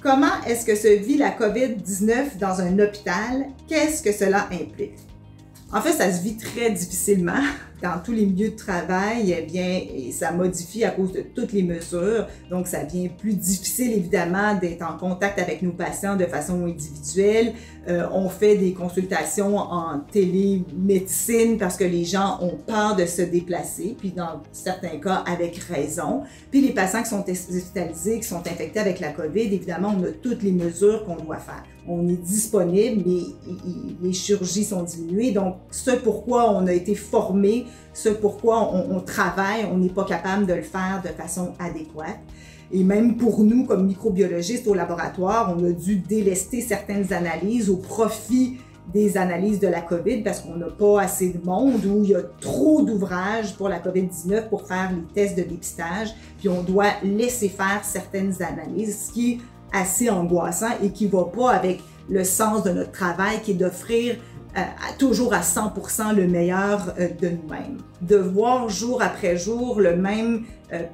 comment est-ce que se vit la COVID-19 dans un hôpital? Qu'est-ce que cela implique? En fait, ça se vit très difficilement dans tous les milieux de travail, eh bien, et ça modifie à cause de toutes les mesures. Donc, ça devient plus difficile, évidemment, d'être en contact avec nos patients de façon individuelle. On fait des consultations en télémédecine parce que les gens ont peur de se déplacer, puis dans certains cas, avec raison. Puis les patients qui sont hospitalisés, qui sont infectés avec la COVID, évidemment, on a toutes les mesures qu'on doit faire. On est disponible, mais les chirurgies sont diminuées. Donc, ce pourquoi on a été formé, ce pourquoi on travaille, on n'est pas capable de le faire de façon adéquate. Et même pour nous, comme microbiologistes au laboratoire, on a dû délester certaines analyses au profit des analyses de la COVID parce qu'on n'a pas assez de monde ou il y a trop d'ouvrages pour la COVID-19 pour faire les tests de dépistage. Puis on doit laisser faire certaines analyses, ce qui est assez angoissant et qui ne va pas avec le sens de notre travail qui est d'offrir toujours à 100% le meilleur de nous-mêmes. De voir jour après jour le même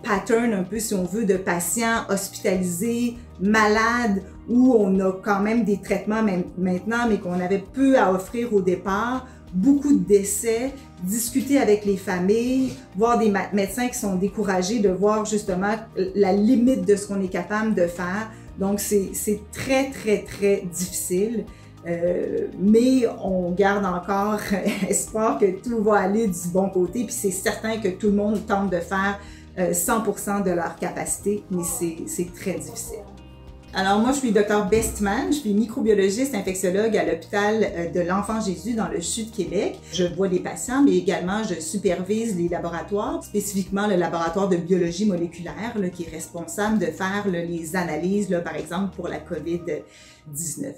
pattern un peu si on veut de patients hospitalisés, malades, où on a quand même des traitements maintenant mais qu'on avait peu à offrir au départ, beaucoup de décès, discuter avec les familles, voir des médecins qui sont découragés de voir justement la limite de ce qu'on est capable de faire. Donc c'est très difficile. Mais on garde encore espoir que tout va aller du bon côté, puis c'est certain que tout le monde tente de faire 100% de leur capacité, mais c'est très difficile. Alors moi, je suis Dr Bestman, je suis microbiologiste infectiologue à l'hôpital de l'Enfant Jésus dans le CHU de Québec. Je vois des patients, mais également je supervise les laboratoires, spécifiquement le laboratoire de biologie moléculaire là, qui est responsable de faire là, les analyses, là, par exemple, pour la COVID-19.